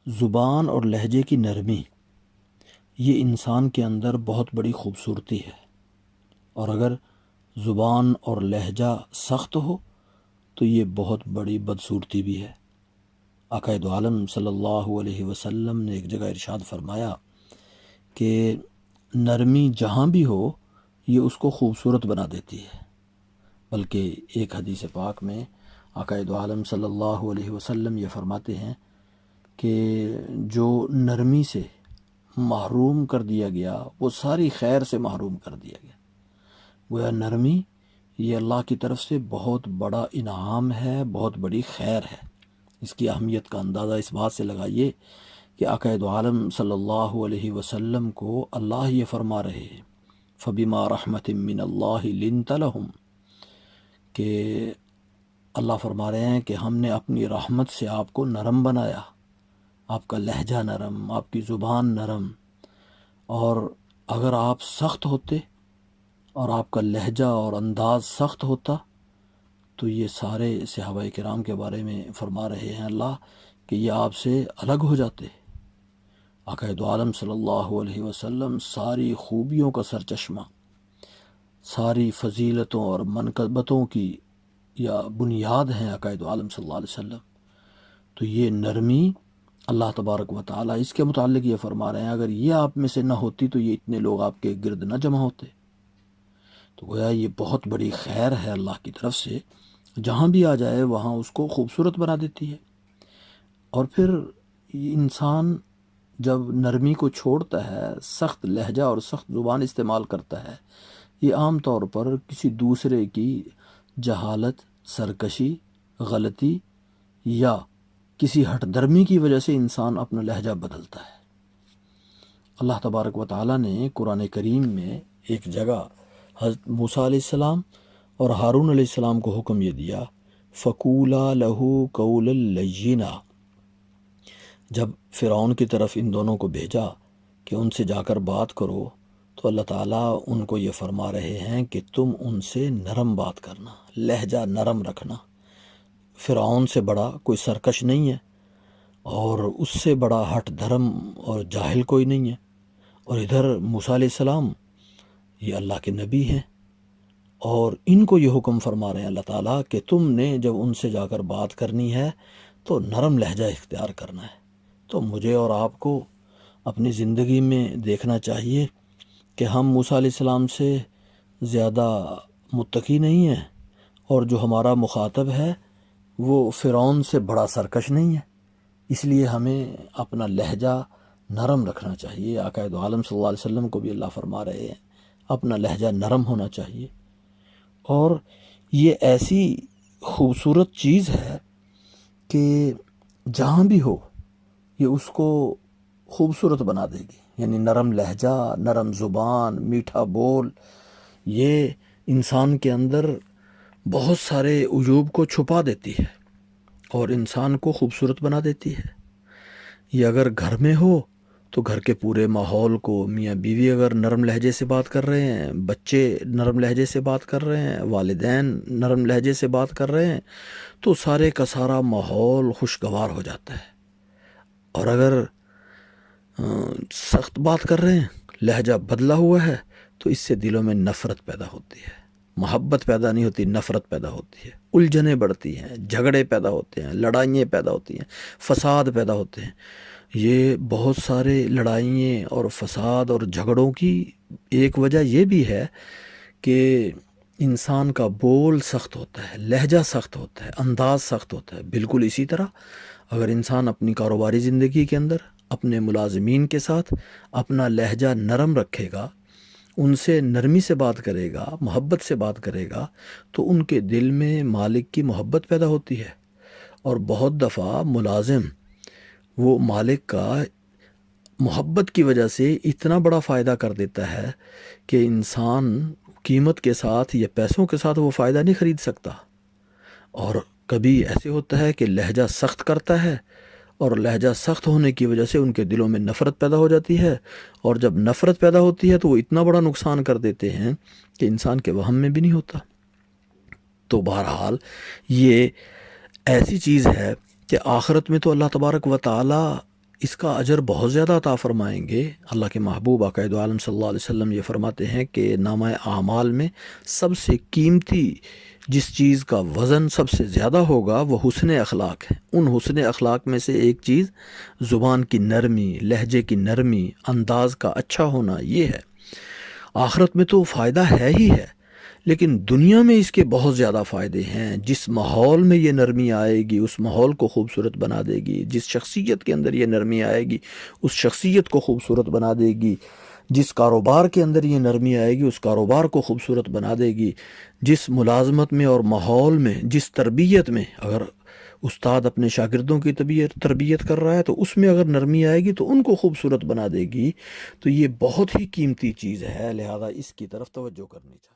زبان اور لہجے کی نرمی یہ انسان کے اندر بہت بڑی خوبصورتی ہے، اور اگر زبان اور لہجہ سخت ہو تو یہ بہت بڑی بدصورتی بھی ہے۔ آقا دو عالم صلی اللہ علیہ وسلم نے ایک جگہ ارشاد فرمایا کہ نرمی جہاں بھی ہو یہ اس کو خوبصورت بنا دیتی ہے۔ بلکہ ایک حدیث پاک میں آقا دو عالم صلی اللہ علیہ وسلم یہ فرماتے ہیں کہ جو نرمی سے محروم کر دیا گیا وہ ساری خیر سے محروم کر دیا گیا۔ گویا نرمی یہ اللہ کی طرف سے بہت بڑا انعام ہے، بہت بڑی خیر ہے۔ اس کی اہمیت کا اندازہ اس بات سے لگائیے کہ آقا دو عالم صلی اللہ علیہ وسلم کو اللہ یہ فرما رہے ہیں فَبِمَا رَحْمَةٍ مِّنَ اللَّهِ لِنْتَ لَهُمْ، کہ اللہ فرما رہے ہیں کہ ہم نے اپنی رحمت سے آپ کو نرم بنایا، آپ کا لہجہ نرم، آپ کی زبان نرم، اور اگر آپ سخت ہوتے اور آپ کا لہجہ اور انداز سخت ہوتا تو یہ سارے صحابہ کرام کے بارے میں فرما رہے ہیں اللہ کہ یہ آپ سے الگ ہو جاتے۔ آقا دو عالم صلی اللہ علیہ وسلم ساری خوبیوں کا سرچشمہ، ساری فضیلتوں اور منقبتوں کی یا بنیاد ہیں آقا دو عالم صلی اللہ علیہ وسلم۔ تو یہ نرمی اللہ تبارک و تعالیٰ اس کے متعلق یہ فرما رہے ہیں اگر یہ آپ میں سے نہ ہوتی تو یہ اتنے لوگ آپ کے گرد نہ جمع ہوتے۔ تو گویا یہ بہت بڑی خیر ہے اللہ کی طرف سے، جہاں بھی آ جائے وہاں اس کو خوبصورت بنا دیتی ہے۔ اور پھر یہ انسان جب نرمی کو چھوڑتا ہے، سخت لہجہ اور سخت زبان استعمال کرتا ہے، یہ عام طور پر کسی دوسرے کی جہالت، سرکشی، غلطی یا کسی ہٹ درمی کی وجہ سے انسان اپنا لہجہ بدلتا ہے۔ اللہ تبارک و تعالیٰ نے قرآن کریم میں ایک جگہ حضرت موسیٰ علیہ السلام اور ہارون علیہ السلام کو حکم یہ دیا فَقُولَا لَهُ قَوْلًا لَيِّنًا، جب فرعون کی طرف ان دونوں کو بھیجا کہ ان سے جا کر بات کرو تو اللہ تعالیٰ ان کو یہ فرما رہے ہیں کہ تم ان سے نرم بات کرنا، لہجہ نرم رکھنا۔ فرعون سے بڑا کوئی سرکش نہیں ہے اور اس سے بڑا ہٹ دھرم اور جاہل کوئی نہیں ہے، اور ادھر موسیٰ علیہ السلام یہ اللہ کے نبی ہیں اور ان کو یہ حکم فرما رہے ہیں اللہ تعالیٰ کہ تم نے جب ان سے جا کر بات کرنی ہے تو نرم لہجہ اختیار کرنا ہے۔ تو مجھے اور آپ کو اپنی زندگی میں دیکھنا چاہیے کہ ہم موسیٰ علیہ السلام سے زیادہ متقی نہیں ہیں، اور جو ہمارا مخاطب ہے وہ فرعون سے بڑا سرکش نہیں ہے، اس لیے ہمیں اپنا لہجہ نرم رکھنا چاہیے۔ آقا دو عالم صلی اللہ علیہ وسلم کو بھی اللہ فرما رہے ہیں اپنا لہجہ نرم ہونا چاہیے۔ اور یہ ایسی خوبصورت چیز ہے کہ جہاں بھی ہو یہ اس کو خوبصورت بنا دے گی، یعنی نرم لہجہ، نرم زبان، میٹھا بول، یہ انسان کے اندر بہت سارے عیوب کو چھپا دیتی ہے اور انسان کو خوبصورت بنا دیتی ہے۔ یہ اگر گھر میں ہو تو گھر کے پورے ماحول کو، میاں بیوی اگر نرم لہجے سے بات کر رہے ہیں، بچے نرم لہجے سے بات کر رہے ہیں، والدین نرم لہجے سے بات کر رہے ہیں، تو سارے کا سارا ماحول خوشگوار ہو جاتا ہے۔ اور اگر سخت بات کر رہے ہیں، لہجہ بدلا ہوا ہے، تو اس سے دلوں میں نفرت پیدا ہوتی ہے، محبت پیدا نہیں ہوتی، نفرت پیدا ہوتی ہے، الجھنیں بڑھتی ہیں، جھگڑے پیدا ہوتے ہیں، لڑائیاں پیدا ہوتی ہیں، فساد پیدا ہوتے ہیں۔ یہ بہت سارے لڑائیاں اور فساد اور جھگڑوں کی ایک وجہ یہ بھی ہے کہ انسان کا بول سخت ہوتا ہے، لہجہ سخت ہوتا ہے، انداز سخت ہوتا ہے۔ بالکل اسی طرح اگر انسان اپنی کاروباری زندگی کے اندر اپنے ملازمین کے ساتھ اپنا لہجہ نرم رکھے گا، ان سے نرمی سے بات کرے گا، محبت سے بات کرے گا، تو ان کے دل میں مالک کی محبت پیدا ہوتی ہے۔ اور بہت دفعہ ملازم وہ مالک کا محبت کی وجہ سے اتنا بڑا فائدہ کر دیتا ہے کہ انسان قیمت کے ساتھ یا پیسوں کے ساتھ وہ فائدہ نہیں خرید سکتا۔ اور کبھی ایسے ہوتا ہے کہ لہجہ سخت کرتا ہے، اور لہجہ سخت ہونے کی وجہ سے ان کے دلوں میں نفرت پیدا ہو جاتی ہے، اور جب نفرت پیدا ہوتی ہے تو وہ اتنا بڑا نقصان کر دیتے ہیں کہ انسان کے وہم میں بھی نہیں ہوتا۔ تو بہرحال یہ ایسی چیز ہے کہ آخرت میں تو اللہ تبارک و تعالی اس کا اجر بہت زیادہ عطا فرمائیں گے۔ اللہ کے محبوب آقا دو عالم صلی اللہ علیہ وسلم یہ فرماتے ہیں کہ نامہ اعمال میں سب سے قیمتی جس چیز کا وزن سب سے زیادہ ہوگا وہ حسن اخلاق ہے۔ ان حسن اخلاق میں سے ایک چیز زبان کی نرمی، لہجے کی نرمی، انداز کا اچھا ہونا یہ ہے۔ آخرت میں تو فائدہ ہے ہی ہے، لیکن دنیا میں اس کے بہت زیادہ فائدے ہیں۔ جس ماحول میں یہ نرمی آئے گی اس ماحول کو خوبصورت بنا دے گی، جس شخصیت کے اندر یہ نرمی آئے گی اس شخصیت کو خوبصورت بنا دے گی، جس کاروبار کے اندر یہ نرمی آئے گی اس کاروبار کو خوبصورت بنا دے گی، جس ملازمت میں اور ماحول میں، جس تربیت میں، اگر استاد اپنے شاگردوں کی تربیت کر رہا ہے تو اس میں اگر نرمی آئے گی تو ان کو خوبصورت بنا دے گی۔ تو یہ بہت ہی قیمتی چیز ہے، لہذا اس کی طرف توجہ کرنی چاہیے۔